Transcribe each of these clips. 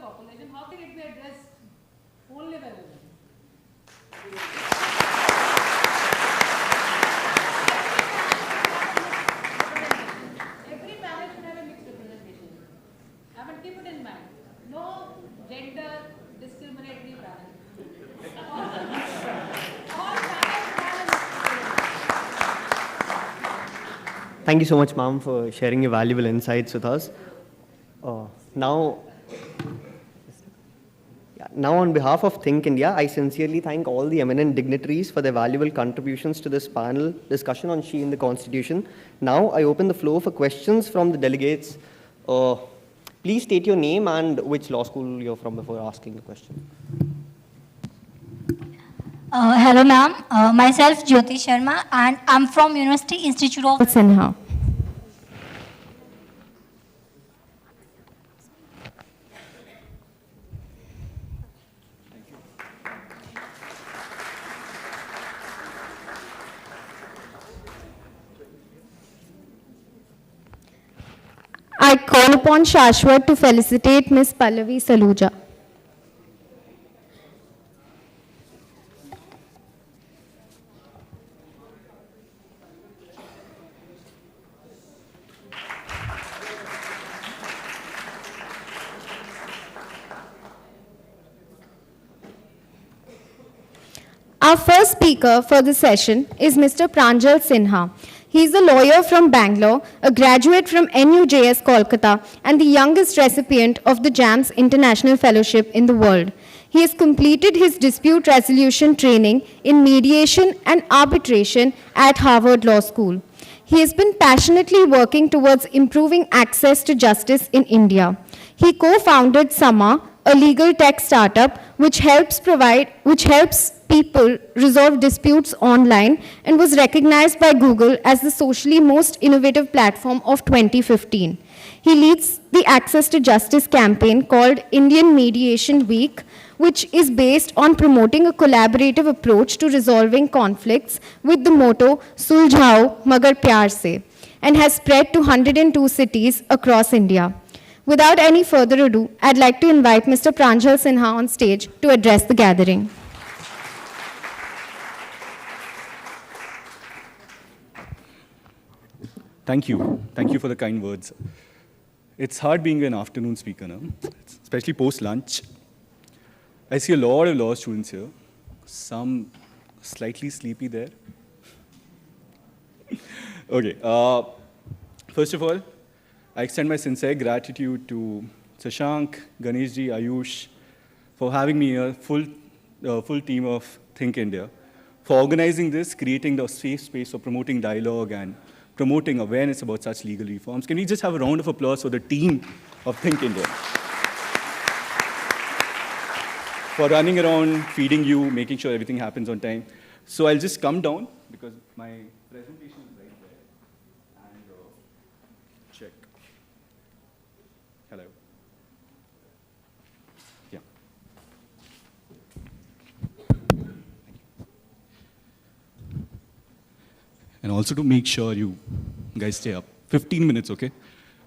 population, how can it be addressed only by women? Every panel should have a mixed representation. I mean, keep it in mind. No gender discriminatory panel. All panels should have a Thank you so much, ma'am, for sharing your valuable insights with us. Now, on behalf of Think India, I sincerely thank all the eminent dignitaries for their valuable contributions to this panel discussion on She in the Constitution. Now, I open the floor for questions from the delegates. Please state your name and which law school you're from before asking the question. Hello, ma'am. Myself, Jyoti Sharma, and I'm from University Institute of Sinha. I call upon Shashwat to felicitate Ms. Pallavi Saluja. Our first speaker for the session is Mr. Pranjal Sinha. He is a lawyer from Bangalore, a graduate from NUJS Kolkata, and the youngest recipient of the JAMS International Fellowship in the world. He has completed his dispute resolution training in mediation and arbitration at Harvard Law School. He has been passionately working towards improving access to justice in India. He co-founded Sama, a legal tech startup which helps people resolve disputes online, and was recognized by Google as the socially most innovative platform of 2015. He leads the Access to Justice campaign called Indian Mediation Week, which is based on promoting a collaborative approach to resolving conflicts with the motto Suljhao Magar Pyar Se, and has spread to 102 cities across India. Without any further ado, I'd like to invite Mr. Pranjal Sinha on stage to address the gathering. Thank you. Thank you for the kind words. It's hard being an afternoon speaker now, especially post-lunch. I see a lot of law students here, some slightly sleepy there. Okay, first of all, I extend my sincere gratitude to Shashank, Ganeshji, Ayush, for having me here, full team of Think India, for organizing this, creating the safe space for promoting dialogue and promoting awareness about such legal reforms. Can we just have a round of applause for the team of Think India? For running around, feeding you, making sure everything happens on time. So I'll just come down, because my presentation is right there. And check. Hello. Yeah. And also to make sure you guys stay up. 15 minutes, okay?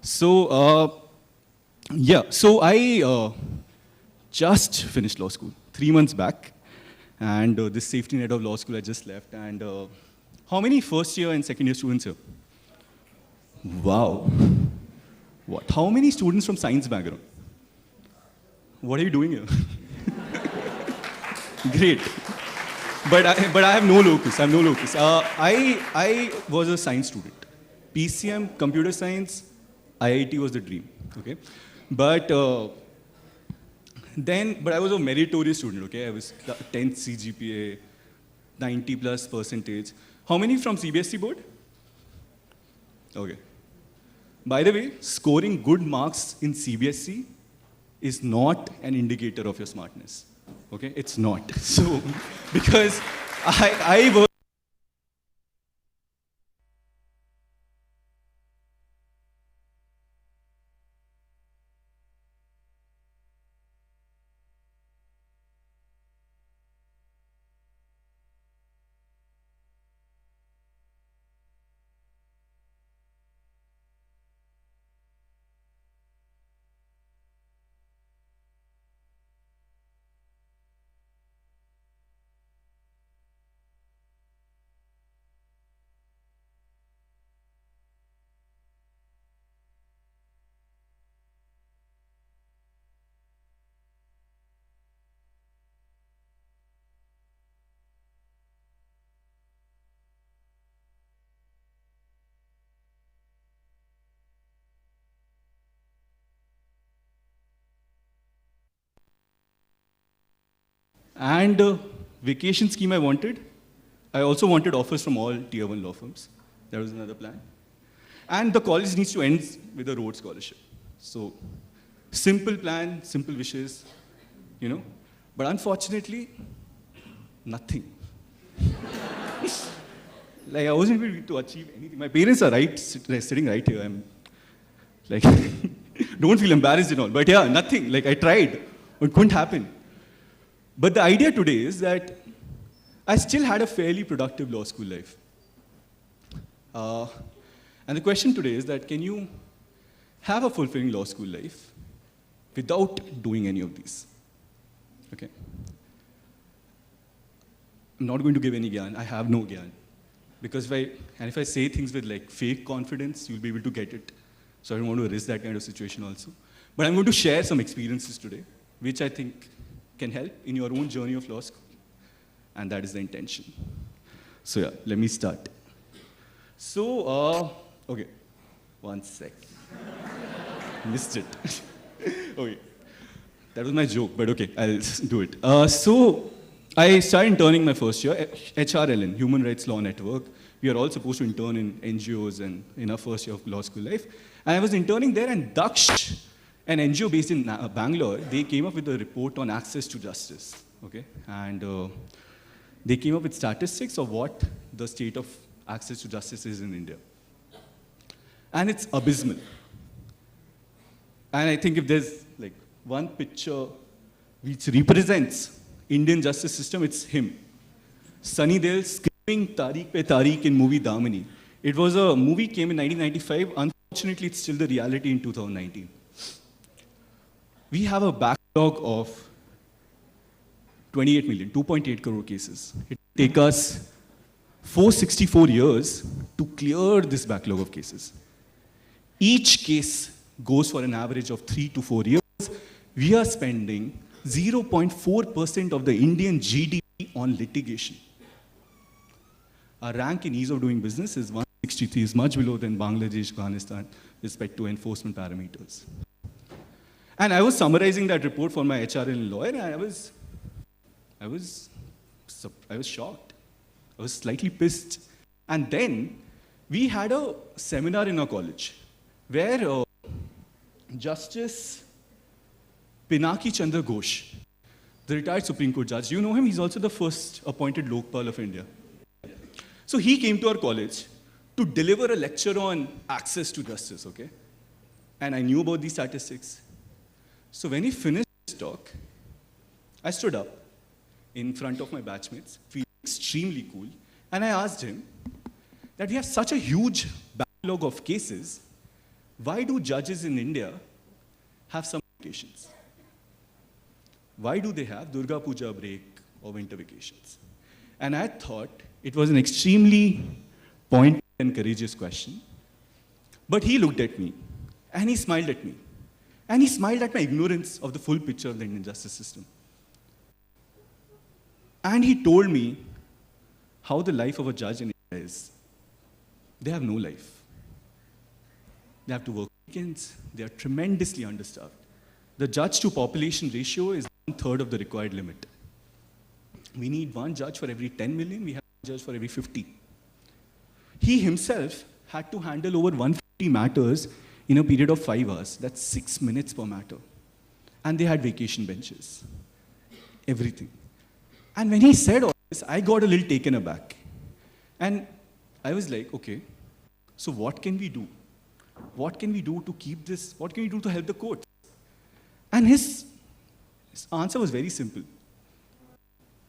So, yeah, so I just finished law school 3 months back. And this safety net of law school I just left. And how many first year and second year students here? Wow. What? How many students from science background? What are you doing here? Great. But I have no locus. I was a science student. PCM, computer science, IIT was the dream. Okay, but I was a meritorious student. Okay, I was 10th CGPA, 90+ percentage. How many from CBSE board? Okay. By the way, scoring good marks in CBSE is not an indicator of your smartness. Okay, it's not. So, because I was And vacation scheme I wanted. I also wanted offers from all tier 1 law firms. That was another plan. And the college needs to end with a Rhodes Scholarship. So, simple plan, simple wishes, you know. But unfortunately, nothing. Like, I wasn't able to achieve anything. My parents are sitting right here. I'm like, don't feel embarrassed and all. But yeah, nothing. Like, I tried. It couldn't happen. But the idea today is that I still had a fairly productive law school life. And the question today is that, can you have a fulfilling law school life without doing any of these? Okay. I'm not going to give any gyan. I have no gyan. Because if I say things with like fake confidence, you'll be able to get it. So I don't want to risk that kind of situation also. But I'm going to share some experiences today, which I think can help in your own journey of law school. And that is the intention. So yeah, let me start. So, okay, one sec. Missed it. Okay, that was my joke, but okay, I'll do it. So, I started interning my first year, HRLN, Human Rights Law Network. We are all supposed to intern in NGOs and in our first year of law school life. And I was interning there, and Daksh, an NGO based in Bangalore, they came up with a report on access to justice. Okay, and they came up with statistics of what the state of access to justice is in India. And it's abysmal. And I think if there's like one picture which represents Indian justice system, it's him. Sunny Deol screaming Tariq pe Tariq in movie Damani. It was a movie, came in 1995. Unfortunately, it's still the reality in 2019. We have a backlog of 28 million, 2.8 crore cases. It will take us 464 years to clear this backlog of cases. Each case goes for an average of 3 to 4 years. We are spending 0.4% of the Indian GDP on litigation. Our rank in ease of doing business is 163, is much below than Bangladesh, Afghanistan, with respect to enforcement parameters. And I was summarizing that report for my HRL lawyer, and I was shocked. I was slightly pissed. And then we had a seminar in our college where Justice Pinaki Chandra Ghosh, the retired Supreme Court judge, you know him? He's also the first appointed Lokpal of India. So he came to our college to deliver a lecture on access to justice, okay? And I knew about these statistics. So when he finished his talk, I stood up in front of my batchmates, feeling extremely cool, and I asked him that we have such a huge backlog of cases, why do judges in India have some vacations? Why do they have Durga Puja break or winter vacations? And I thought it was an extremely pointed and courageous question. But he looked at me, and he smiled at me. And he smiled at my ignorance of the full picture of the Indian justice system. And he told me how the life of a judge in India is. They have no life. They have to work weekends. They are tremendously understaffed. The judge to population ratio is 1/3 of the required limit. We need one judge for every 10 million. We have one judge for every 50. He himself had to handle over 150 matters in a period of 5 hours. That's 6 minutes per matter. And they had vacation benches. Everything. And when he said all this, I got a little taken aback. And I was like, okay, so what can we do? What can we do to keep this? What can we do to help the courts? And his answer was very simple.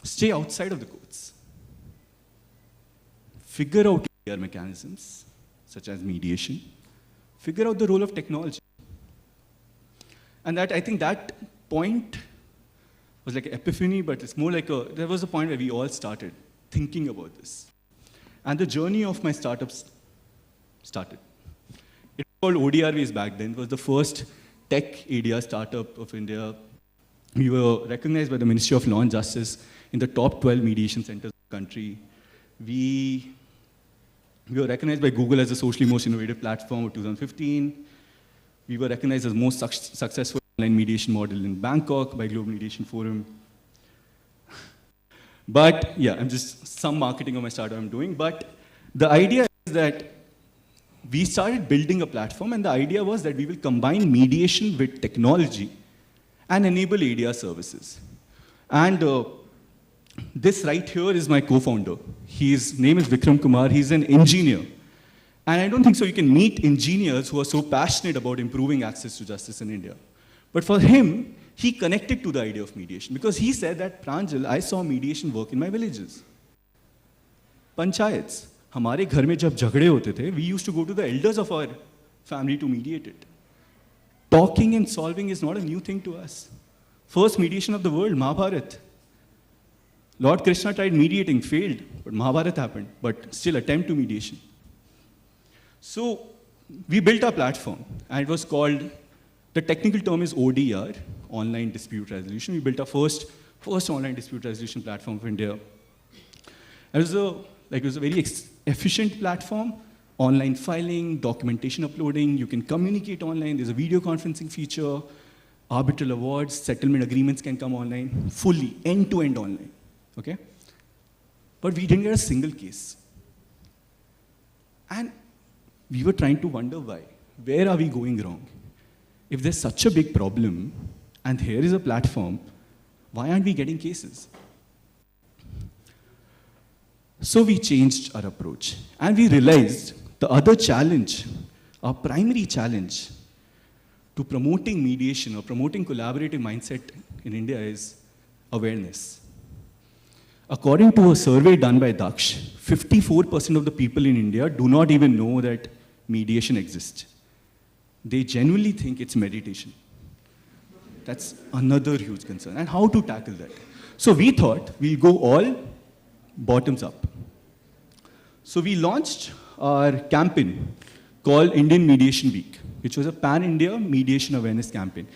Stay outside of the courts. Figure out your mechanisms, such as mediation. Figure out the role of technology. And I think that point was like an epiphany, but it's more like there was a point where we all started thinking about this. And the journey of my startups started. It was called ODRways back then. It was the first tech ADR startup of India. We were recognized by the Ministry of Law and Justice in the top 12 mediation centers of the country. We were recognized by Google as the socially most innovative platform of 2015. We were recognized as most successful online mediation model in Bangkok by Global Mediation Forum. But yeah, I'm just some marketing of my startup I'm doing. But the idea is that we started building a platform, and the idea was that we will combine mediation with technology and enable ADR services. And this right here is my co-founder. His name is Vikram Kumar. He's an engineer. And I don't think so you can meet engineers who are so passionate about improving access to justice in India. But for him, he connected to the idea of mediation because he said that, Pranjal, I saw mediation work in my villages. Panchayats. हमारे घर में जब झगड़े होते थे, we used to go to the elders of our family to mediate it. Talking and solving is not a new thing to us. First mediation of the world, Mahabharata. Lord Krishna tried mediating, failed, but Mahabharata happened, but still attempt to mediation. So we built our platform, and it was called, the technical term is ODR, Online Dispute Resolution. We built our first online dispute resolution platform for India. It was a very efficient platform, online filing, documentation uploading, you can communicate online, there's a video conferencing feature, arbitral awards, settlement agreements can come online, fully, end-to-end online, okay? But we didn't get a single case. And we were trying to wonder why. Where are we going wrong? If there's such a big problem, and here is a platform, why aren't we getting cases? So we changed our approach, and we realized the other challenge, our primary challenge to promoting mediation or promoting collaborative mindset in India is awareness. According to a survey done by Daksh, 54% of the people in India do not even know that mediation exists. They genuinely think it's meditation. That's another huge concern. And how to tackle that? So we thought we'll go all bottoms up. So we launched our campaign called Indian Mediation Week, which was a pan-India mediation awareness campaign.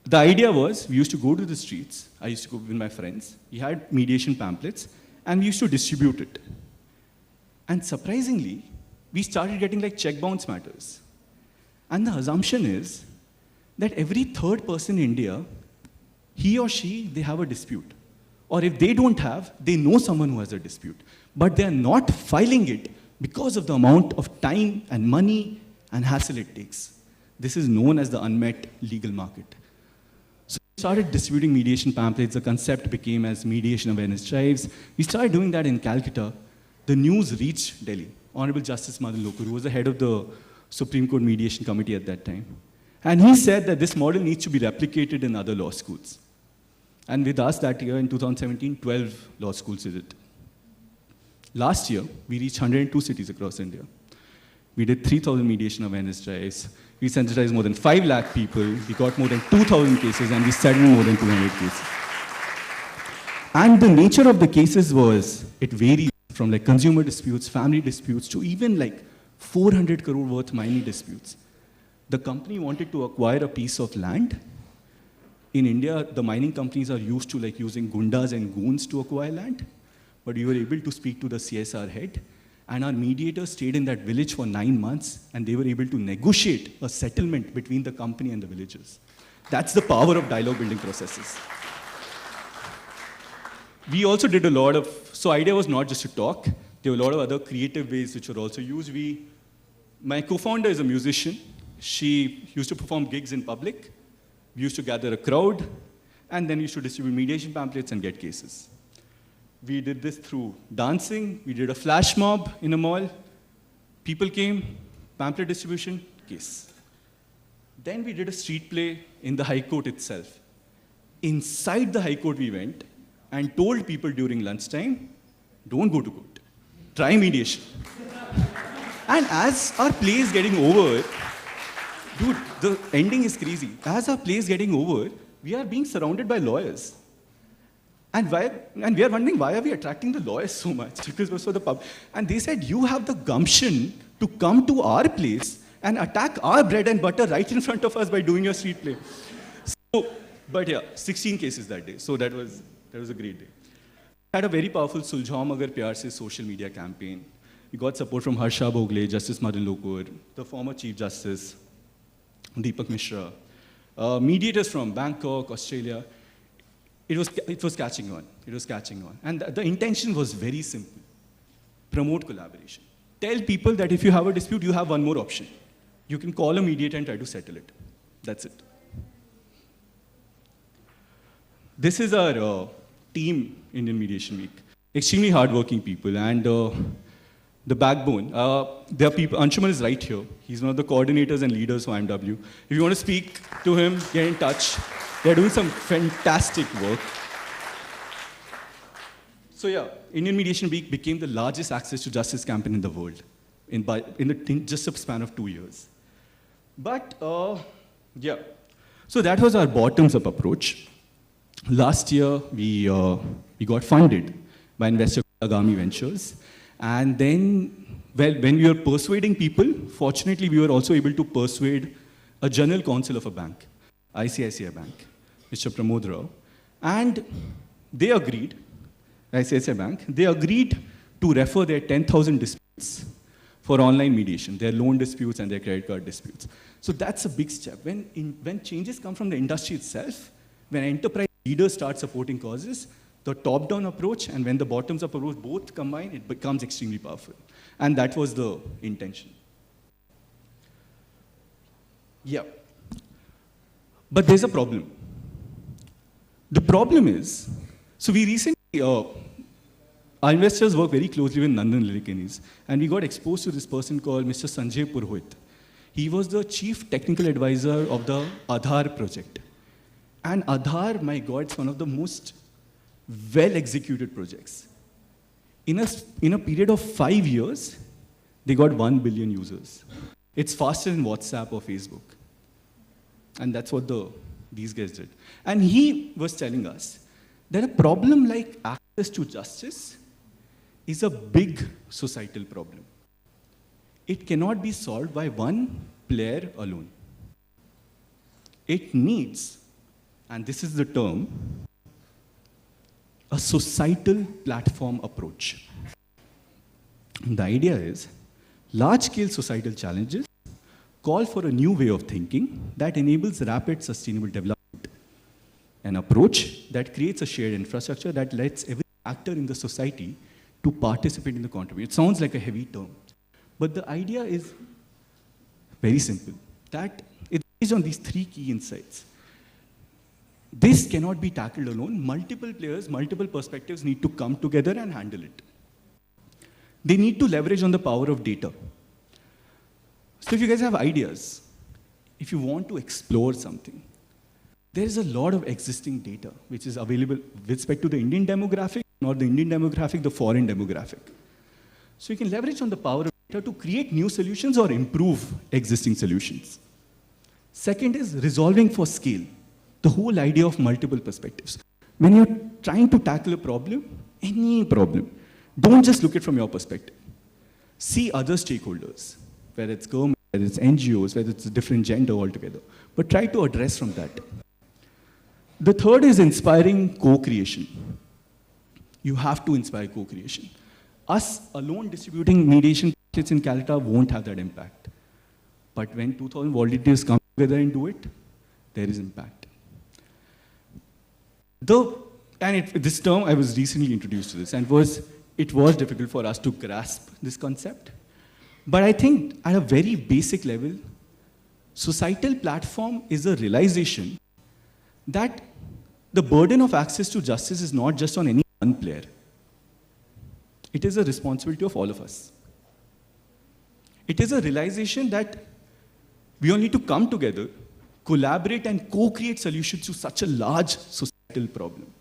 The idea was, we used to go to the streets, I used to go with my friends, we had mediation pamphlets, and we used to distribute it. And surprisingly, we started getting like check bounce matters. And the assumption is that every third person in India, he or she, they have a dispute. Or if they don't have, they know someone who has a dispute. But they are not filing it because of the amount of time and money and hassle it takes. This is known as the unmet legal market. So we started distributing mediation pamphlets. The concept became as mediation awareness drives. We started doing that in Calcutta. The news reached Delhi. Honorable Justice Madan Lokur, who was the head of the Supreme Court Mediation Committee at that time. And he said that this model needs to be replicated in other law schools. And with us that year, in 2017, 12 law schools did it. Last year, we reached 102 cities across India. We did 3,000 mediation awareness drives. We sensitized more than 5 lakh people. We got more than 2,000 cases, and we settled more than 200 cases. And the nature of the cases was, it varied from like consumer disputes, family disputes, to even like 400 crore worth mining disputes. The company wanted to acquire a piece of land. In India, the mining companies are used to like using gundas and goons to acquire land. But we were able to speak to the CSR head, and our mediators stayed in that village for 9 months, and they were able to negotiate a settlement between the company and the villagers. That's the power of dialogue building processes. We also did a lot of, so idea was not just to talk, there were a lot of other creative ways which were also used. My co-founder is a musician. She used to perform gigs in public. We used to gather a crowd, and then we used to distribute mediation pamphlets and get cases. We did this through dancing. We did a flash mob in a mall. People came, pamphlet distribution, case. Then we did a street play in the High Court itself. Inside the High Court we went and told people during lunchtime, don't go to court, try mediation. And as our play is getting over, dude, the ending is crazy. As our play is getting over, we are being surrounded by lawyers. And we are wondering, why are we attracting the lawyers so much? Because it was for the pub. And they said, you have the gumption to come to our place and attack our bread and butter right in front of us by doing your street play. So, but yeah, 16 cases that day. So that was a great day. We had a very powerful Suljhao Magar Pyar Se social media campaign. We got support from Harsha Bhogle, Justice Madan Lokur, the former Chief Justice, Deepak Mishra, mediators from Bangkok, Australia. it was catching on. It was catching on. And the intention was very simple. Promote collaboration. Tell people that if you have a dispute, you have one more option. You can call a mediator and try to settle it. That's it. This is our team, Indian Mediation Week. Extremely hardworking people, and the backbone. There are people, Anshuman is right here. He's one of the coordinators and leaders for IMW. If you want to speak to him, get in touch. They're doing some fantastic work. So yeah, Indian Mediation Week became the largest access to justice campaign in the world in just a span of 2 years. But yeah, so that was our bottoms-up approach. Last year, we got funded by investor Agami Ventures. And then, well, when we were persuading people, fortunately, we were also able to persuade a general counsel of a bank, ICICI Bank, Mr. Pramod Rao. And they agreed, ICICI Bank, they agreed to refer their 10,000 disputes for online mediation, their loan disputes and their credit card disputes. So that's a big step. When changes come from the industry itself, when enterprise leaders start supporting causes, the top-down approach and when the bottoms-up approach both combine, it becomes extremely powerful. And that was the intention. Yeah. But there's a problem. The problem is, so we recently, our investors work very closely with Nandan Nilekani, and we got exposed to this person called Mr. Sanjay Purohit. He was the chief technical advisor of the Aadhaar project. And Aadhaar, my God, it's one of the most well-executed projects. In a period of 5 years, they got 1 billion users. It's faster than WhatsApp or Facebook. And that's what these guys did. And he was telling us that a problem like access to justice is a big societal problem. It cannot be solved by one player alone. It needs, and this is the term, a societal platform approach. The idea is, large-scale societal challenges call for a new way of thinking that enables rapid, sustainable development. An approach that creates a shared infrastructure that lets every actor in the society to participate in the contribution. It sounds like a heavy term, but the idea is very simple, that it's based on these 3 key insights. This cannot be tackled alone. Multiple players, multiple perspectives need to come together and handle it. They need to leverage on the power of data. So if you guys have ideas, if you want to explore something, there is a lot of existing data which is available with respect to the Indian demographic, not the Indian demographic, the foreign demographic. So you can leverage on the power of data to create new solutions or improve existing solutions. Second is resolving for scale. The whole idea of multiple perspectives. When you're trying to tackle a problem, any problem, don't just look at it from your perspective. See other stakeholders, whether it's government, whether it's NGOs, whether it's a different gender altogether, but try to address from that. The third is inspiring co-creation. You have to inspire co-creation. Us alone distributing mediation kits in Calcutta won't have that impact. But when 2,000 volunteers come together and do it, there is impact. This term, I was recently introduced to this, and it was difficult for us to grasp this concept. But I think at a very basic level, societal platform is a realization that the burden of access to justice is not just on any one player. It is a responsibility of all of us. It is a realization that we all need to come together, collaborate and co-create solutions to such a large societal problem.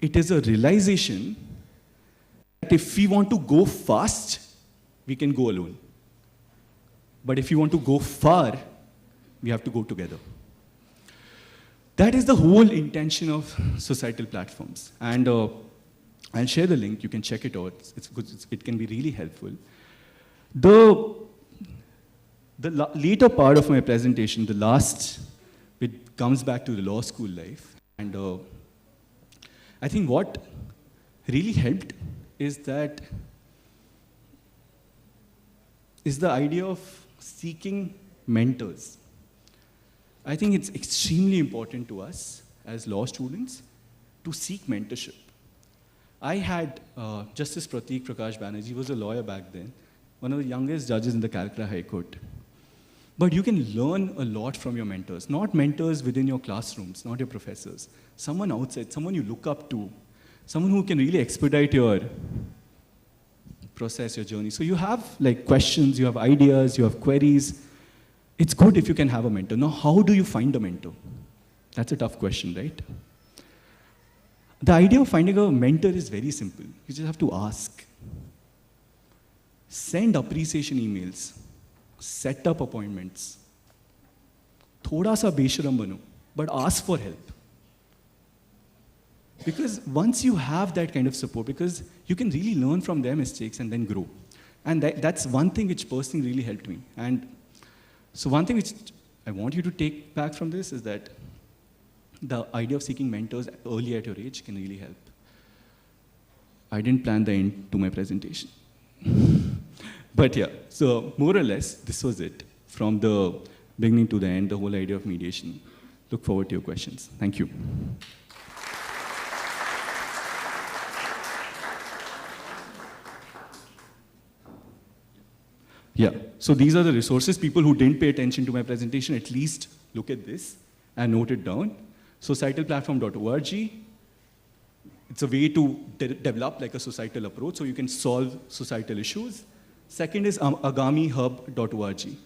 It is a realization that if we want to go fast, we can go alone. But if we want to go far, we have to go together. That is the whole intention of societal platforms. And I'll share the link, you can check it out. It's good. It can be really helpful. The later part of my presentation, the last bit, comes back to the law school life. And I think what really helped is the idea of seeking mentors. I think it's extremely important to us as law students to seek mentorship. I had Justice Pratik Prakash Banerjee, was a lawyer back then, one of the youngest judges in the Calcutta High Court. But you can learn a lot from your mentors, not mentors within your classrooms, not your professors, someone outside, someone you look up to, someone who can really expedite your process, your journey. So you have like questions, you have ideas, you have queries. It's good if you can have a mentor. Now, how do you find a mentor? That's a tough question, right? The idea of finding a mentor is very simple. You just have to ask. Send appreciation emails. Set up appointments. Thoda sa besharam bano, but ask for help. Because once you have that kind of support, because you can really learn from their mistakes and then grow. And that's one thing which personally really helped me. And so one thing which I want you to take back from this is that the idea of seeking mentors early at your age can really help. I didn't plan the end to my presentation. But yeah, so more or less, this was it. From the beginning to the end, the whole idea of mediation. Look forward to your questions. Thank you. Yeah, so these are the resources. People who didn't pay attention to my presentation, at least look at this and note it down. Societalplatform.org. It's a way to develop like a societal approach so you can solve societal issues. Second is agamihub.org.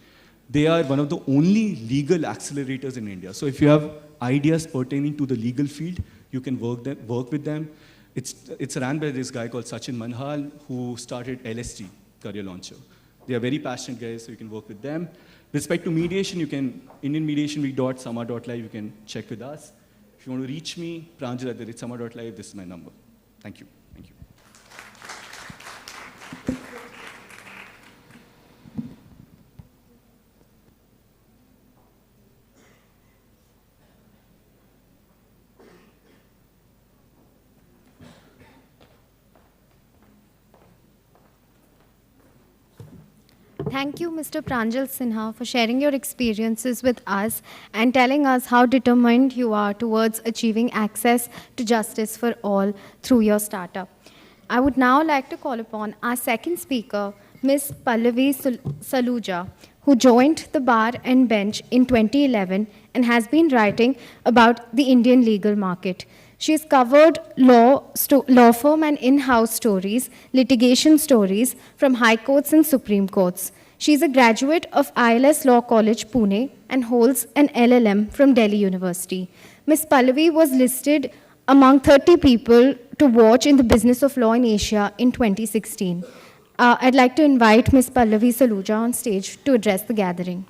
They are one of the only legal accelerators in India. So if you have ideas pertaining to the legal field, you can work with them. It's ran by this guy called Sachin Manhal, who started LST, Career Launcher. They are very passionate guys, so you can work with them. With respect to mediation, you can, indianmediationweek.sama.live, you can check with us. If you want to reach me, pranjal@sama.live, this is my number. Thank you. Thank you. Thank you, Mr. Pranjal Sinha, for sharing your experiences with us and telling us how determined you are towards achieving access to justice for all through your startup. I would now like to call upon our second speaker, Ms. Pallavi Saluja, who joined the bar and bench in 2011 and has been writing about the Indian legal market. She has covered law firm and in-house stories, litigation stories from high courts and Supreme Courts. She is a graduate of ILS Law College, Pune, and holds an LLM from Delhi University. Ms. Pallavi was listed among 30 people to watch in the business of law in Asia in 2016. I'd like to invite Ms. Pallavi Saluja on stage to address the gathering.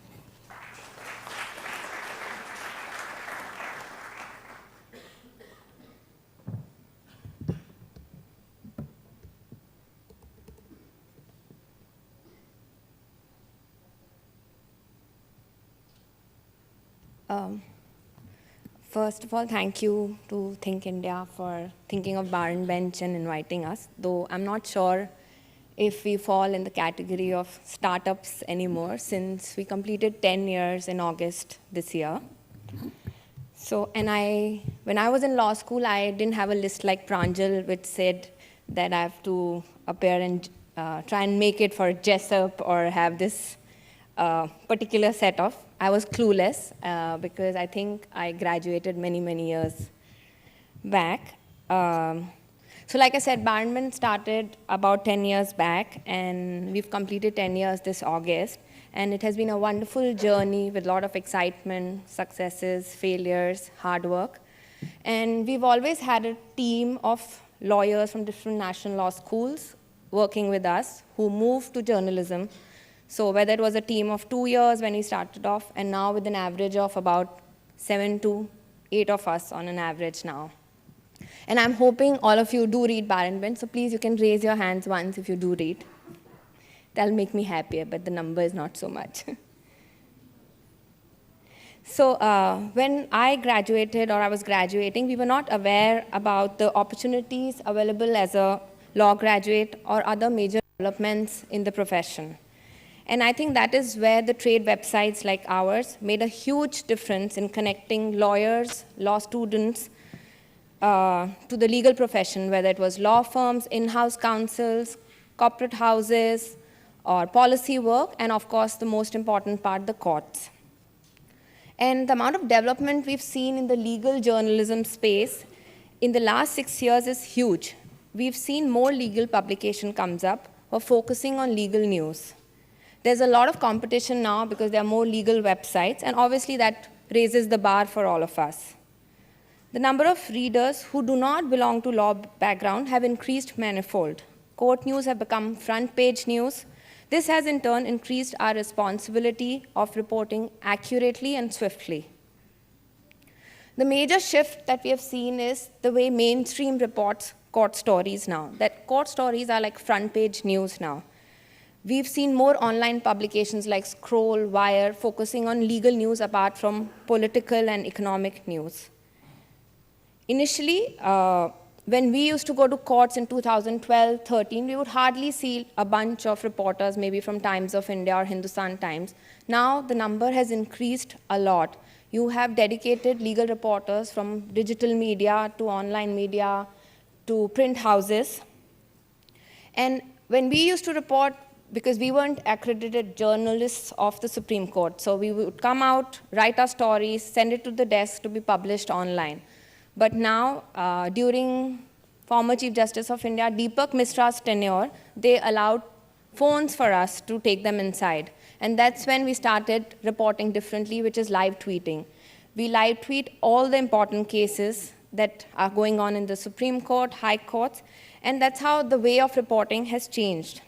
First of all, thank you to Think India for thinking of Bar and Bench and inviting us, though I'm not sure if we fall in the category of startups anymore since we completed 10 years in August this year. So, and when I was in law school, I didn't have a list like Pranjal, which said that I have to appear and try and make it for Jessup or have this particular set of. I was clueless because I think I graduated many, many years back. So like I said, Bar and Bench started about 10 years back, and we've completed 10 years this August. And it has been a wonderful journey with a lot of excitement, successes, failures, hard work. And we've always had a team of lawyers from different national law schools working with us who moved to journalism. So whether it was a team of 2 years when we started off, and now with an average of about 7 to 8 of us on an average now. And I'm hoping all of you do read Bar and Bench, so please you can raise your hands once if you do read. That'll make me happier, but the number is not so much. So when I graduated or I was graduating, we were not aware about the opportunities available as a law graduate or other major developments in the profession. And I think that is where the trade websites like ours made a huge difference in connecting lawyers, law students, to the legal profession, whether it was law firms, in-house counsels, corporate houses, or policy work, and of course, the most important part, the courts. And the amount of development we've seen in the legal journalism space in the last 6 years is huge. We've seen more legal publication comes up or focusing on legal news. There's a lot of competition now because there are more legal websites, and obviously that raises the bar for all of us. The number of readers who do not belong to law background have increased manifold. Court news have become front page news. This has in turn increased our responsibility of reporting accurately and swiftly. The major shift that we have seen is the way mainstream reports court stories now, that court stories are like front page news now. We've seen more online publications like Scroll, Wire, focusing on legal news apart from political and economic news. Initially, when we used to go to courts in 2012-13, we would hardly see a bunch of reporters, maybe from Times of India or Hindustan Times. Now the number has increased a lot. You have dedicated legal reporters from digital media to online media to print houses. And when we used to report, because we weren't accredited journalists of the Supreme Court, so we would come out, write our stories, send it to the desk to be published online. But now, during former Chief Justice of India, Deepak Misra's tenure, they allowed phones for us to take them inside. And that's when we started reporting differently, which is live tweeting. We live tweet all the important cases that are going on in the Supreme Court, High Courts, and that's how the way of reporting has changed.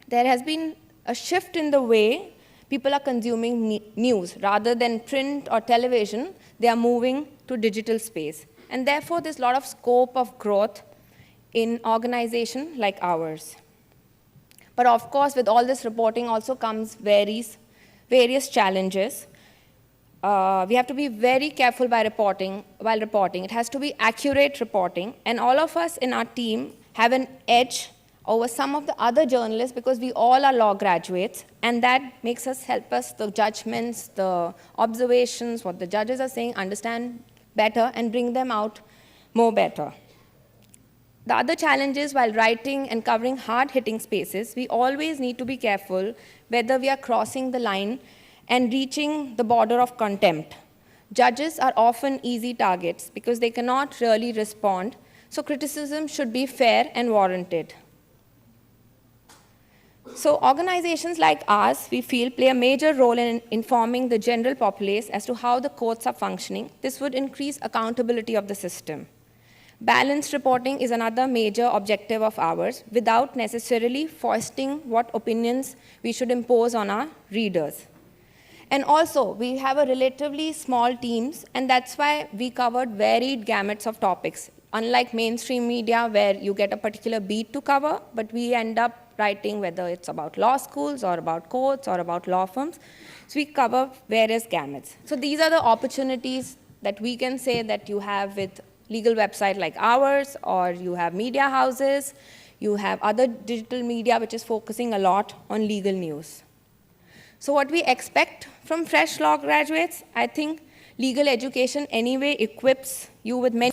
There has been a shift in the way people are consuming news. Rather than print or television, they are moving to digital space. And therefore, there's a lot of scope of growth in organizations like ours. But of course, with all this reporting also comes various challenges. We have to be very careful while reporting. It has to be accurate reporting. And all of us in our team have an edge over some of the other journalists because we all are law graduates, and that makes us help us the judgments, the observations, what the judges are saying, understand better and bring them out more better. The other challenge is while writing and covering hard-hitting spaces, we always need to be careful whether we are crossing the line and reaching the border of contempt. Judges are often easy targets because they cannot really respond, so criticism should be fair and warranted. So organizations like ours, we feel, play a major role in informing the general populace as to how the courts are functioning. This would increase accountability of the system. Balanced reporting is another major objective of ours without necessarily foisting what opinions we should impose on our readers. And also, we have a relatively small teams, and that's why we covered varied gamuts of topics. Unlike mainstream media, where you get a particular beat to cover, but we end up writing whether it's about law schools or about courts or about law firms. So we cover various gamuts. So these are the opportunities that we can say that you have with legal website like ours, or you have media houses, you have other digital media which is focusing a lot on legal news. So what we expect from fresh law graduates, I think legal education anyway equips you with many